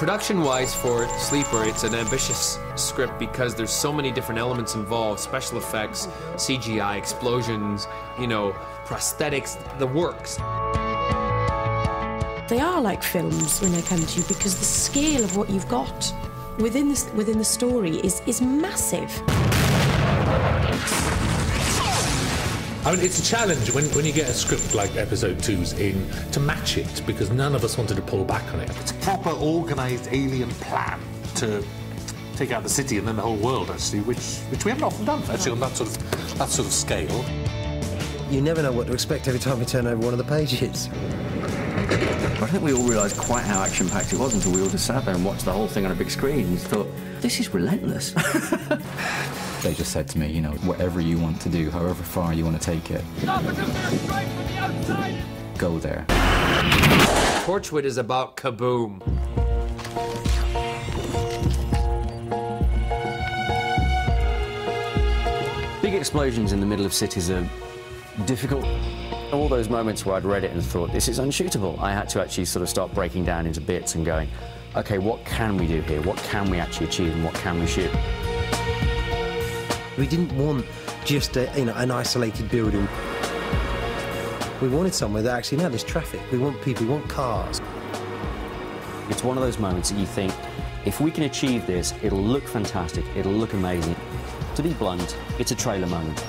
Production-wise for Sleeper, it's an ambitious script because there's so many different elements involved, special effects, CGI, explosions, you know, prosthetics, the works. They are like films when they come to you because the scale of what you've got within the story is massive. I mean, it's a challenge when you get a script like episode 2's in to match it, because none of us wanted to pull back on it. It's a proper organised alien plan to take out the city and then the whole world, actually, which we haven't often done, actually, on that sort of scale. You never know what to expect every time you turn over one of the pages. I think we all realised quite how action-packed it was until we all just sat there and watched the whole thing on a big screen and thought, this is relentless. They just said to me, you know, whatever you want to do, however far you want to take it, go there. Torchwood is about kaboom. Big explosions in the middle of cities are difficult. All those moments where I'd read it and thought, this is unshootable, I had to actually sort of start breaking down into bits and going, OK, what can we do here? What can we actually achieve and what can we shoot? We didn't want just an isolated building. We wanted somewhere that actually, now there's traffic. We want people, we want cars. It's one of those moments that you think, if we can achieve this, it'll look fantastic, it'll look amazing. To be blunt, it's a trailer moment.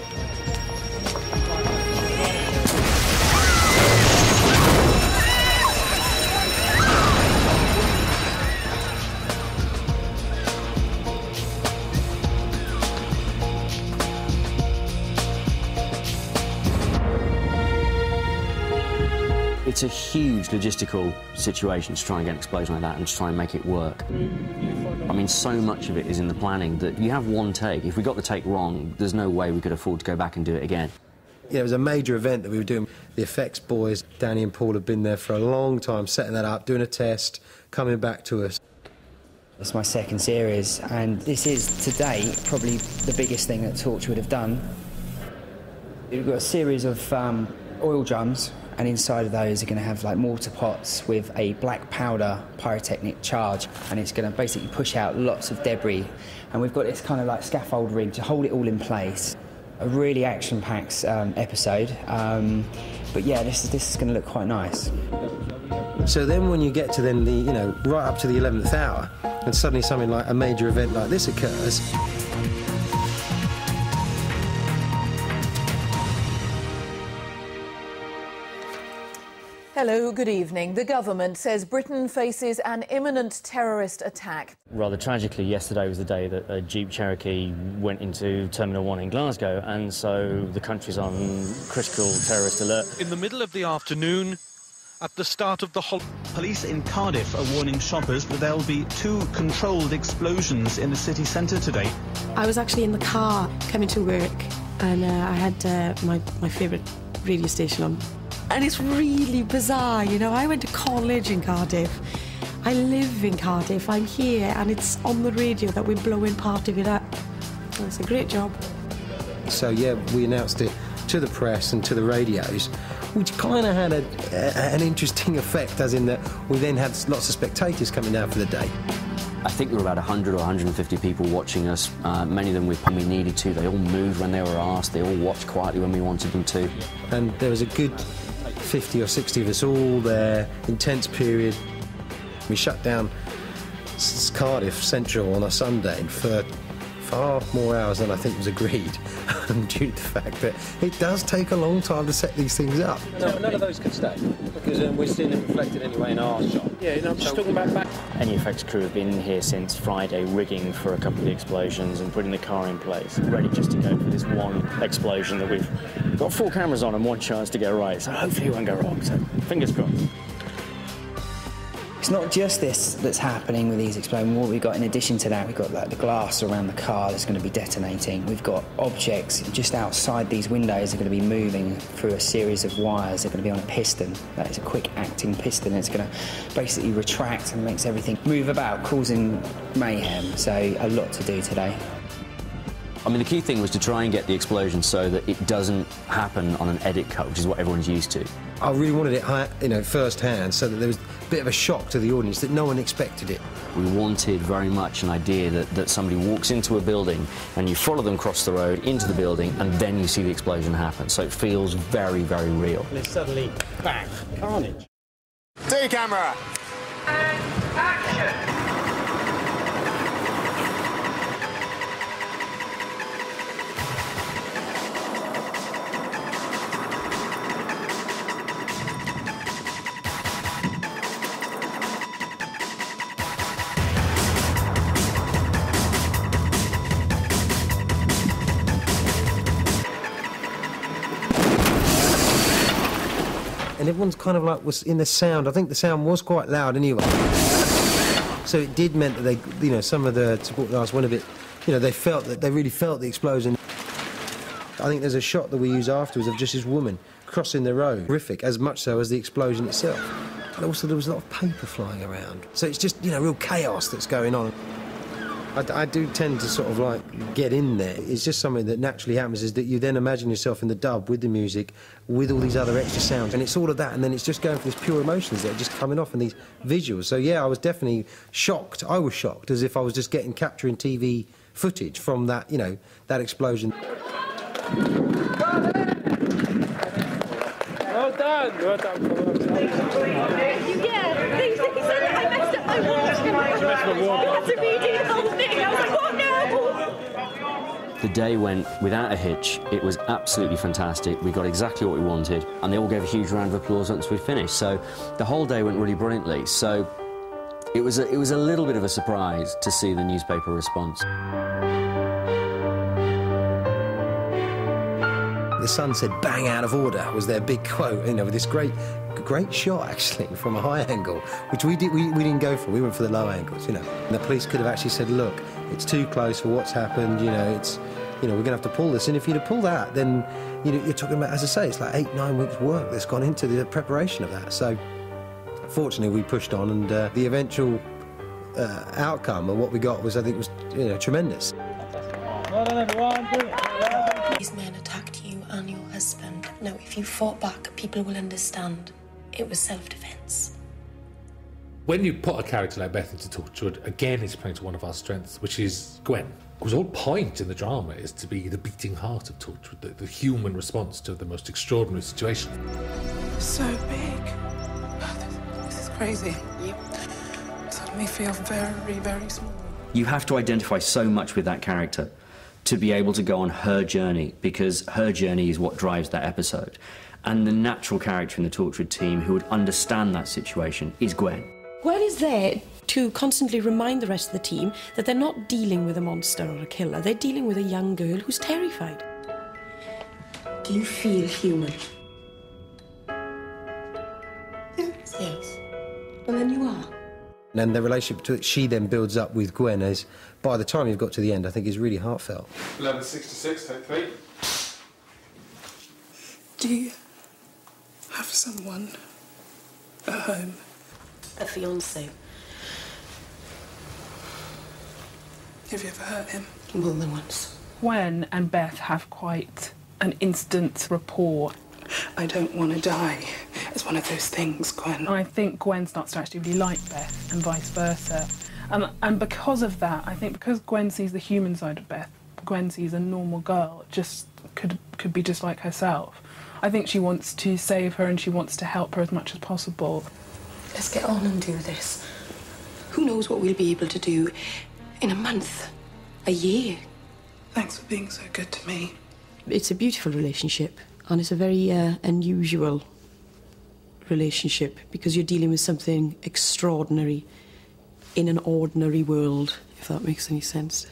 It's a huge logistical situation to try and get an explosion like that and to try and make it work. I mean, so much of it is in the planning that you have one take. If we got the take wrong, there's no way we could afford to go back and do it again. Yeah, it was a major event that we were doing. The effects boys, Danny and Paul, have been there for a long time, setting that up, doing a test, coming back to us. It's my second series, and this is, to date, probably the biggest thing that Torchwood have done. We've got a series of oil drums, and inside of those are going to have like mortar pots with a black powder pyrotechnic charge, and it's going to basically push out lots of debris. And we've got this kind of like scaffold rig to hold it all in place. A really action-packed episode, but yeah, this is going to look quite nice. So then when you get to then the, you know, right up to the 11th hour, and suddenly something like a major event like this occurs, Hello, good evening. The government says Britain faces an imminent terrorist attack. Rather tragically, yesterday was the day that a Jeep Cherokee went into Terminal 1 in Glasgow, and so the country's on critical terrorist alert. In the middle of the afternoon, at the start of the police in Cardiff are warning shoppers that there'll be 2 controlled explosions in the city centre today. I was actually in the car coming to work, and I had my favourite radio station on. And it's really bizarre, you know. I went to college in Cardiff. I live in Cardiff. I'm here, and it's on the radio that we're blowing part of it up. Well, it's a great job. So, yeah, we announced it to the press and to the radios, which kind of had an interesting effect, as in that we then had lots of spectators coming down for the day. I think there were about 100 or 150 people watching us, many of them when we needed to. They all moved when they were asked. They all watched quietly when we wanted them to. And there was a good 50 or 60 of us all there, intense period. We shut down Cardiff Central on a Sunday for far more hours than I think was agreed, due to the fact that it does take a long time to set these things up. No, none of those could stay, because we're seeing it reflected anyway in our shop. Yeah, you know, I'm just talking about back. Any effects crew have been here since Friday, rigging for a couple of the explosions and putting the car in place, ready just to go for this one explosion that we've got 4 cameras on and 1 chance to get right, so hopefully it won't go wrong, so fingers crossed. It's not just this that's happening with these explosions. What we've got in addition to that, we've got like the glass around the car that's going to be detonating. We've got objects just outside these windows that are going to be moving through a series of wires. They're going to be on a piston. That is a quick-acting piston. It's going to basically retract and makes everything move about, causing mayhem. So a lot to do today. I mean, the key thing was to try and get the explosion so that it doesn't happen on an edit cut, which is what everyone's used to. I really wanted it, you know, first hand, so that there was a bit of a shock to the audience that no one expected it. We wanted very much an idea that somebody walks into a building and you follow them across the road into the building and then you see the explosion happen. So it feels very, very real. And it's suddenly, bang, carnage. Take camera. And action. And everyone's kind of like was in the sound. I think the sound was quite loud anyway. So it did meant that they, you know, some of the support guys went a bit, you know, they really felt the explosion. I think there's a shot that we use afterwards of just this woman crossing the road. Horrific, as much so as the explosion itself. And also there was a lot of paper flying around. So it's just, you know, real chaos that's going on. I do tend to sort of like get in there. It's just something that naturally happens, is that you then imagine yourself in the dub with the music, with all these other extra sounds, and it's all of that, and then it's just going for these pure emotions that are just coming off in these visuals. So yeah, I was definitely shocked. I was shocked, as if I was just capturing TV footage from that, you know, that explosion. Well done. Well done. Yeah, they said that I messed up my walk. I had to redo the whole thing. I was like, what no? The day went without a hitch. It was absolutely fantastic. We got exactly what we wanted, and they all gave a huge round of applause once we finished. So the whole day went really brilliantly. So it was a little bit of a surprise to see the newspaper response. The Sun said "bang out of order" was their big quote, you know, with this great shot actually from a high angle, which we didn't go for. We went for the low angles, you know. And the police could have actually said, "Look, it's too close for what's happened. You know, we're going to have to pull this." And if you'd have pulled that, then you're talking about, as I say, it's like 8-9 weeks' work that's gone into the preparation of that. So, fortunately, we pushed on, and the eventual outcome of what we got was, I think, tremendous. Well done, everyone. Brilliant. These men attacked you and your husband. Now, if you fought back, people will understand. It was self-defense. When you put a character like Beth into Torchwood, again, it's playing to one of our strengths, which is Gwen. Because the whole point in the drama is to be the beating heart of Torchwood, the human response to the most extraordinary situation. So big. This is crazy. Yep. Suddenly feel very, very small. You have to identify so much with that character to be able to go on her journey, because her journey is what drives that episode. And the natural character in the Torchwood team who would understand that situation is Gwen. Gwen is there to constantly remind the rest of the team that they're not dealing with a monster or a killer. They're dealing with a young girl who's terrified. Do you feel human? Yes. Yes. Well, then you are. And the relationship she then builds up with Gwen is, by the time you've got to the end, I think is really heartfelt. 1166, take 3. Do you have someone at home? A fiancé. Have you ever hurt him? More than once. Gwen and Beth have quite an instant rapport. I don't want to die. It's one of those things, Gwen. I think Gwen starts to actually really like Beth and vice versa. And because of that, I think because Gwen sees the human side of Beth, Gwen sees a normal girl, just could be just like herself. I think she wants to save her and she wants to help her as much as possible. Let's get on and do this. Who knows what we'll be able to do in a month, a year. Thanks for being so good to me. It's a beautiful relationship, and it's a very unusual relationship, because you're dealing with something extraordinary in an ordinary world, if that makes any sense.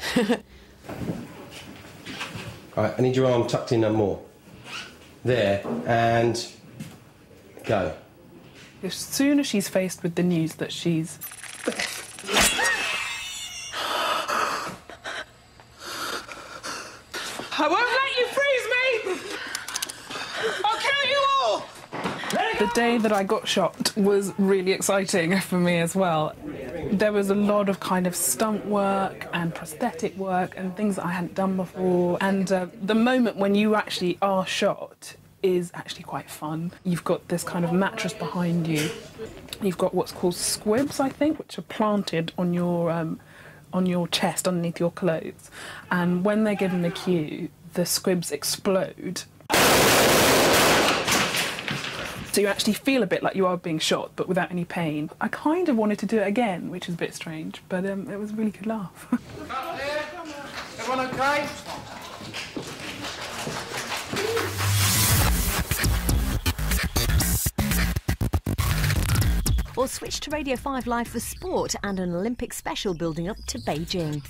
All right, I need your arm tucked in more. There, and go. As soon as she's faced with the news that she's... I won't let you freeze me! I'll kill you all! The day that I got shot was really exciting for me as well. There was a lot of kind of stunt work and prosthetic work and things that I hadn't done before. And the moment when you actually are shot, is actually quite fun. You've got this kind of mattress behind you. You've got what's called squibs, I think, which are planted on your chest underneath your clothes. And when they're given the cue, the squibs explode. So you actually feel a bit like you are being shot, but without any pain. I kind of wanted to do it again, which is a bit strange, but it was a really good laugh. Everyone okay? Or switch to Radio 5 Live for sport and an Olympic special building up to Beijing.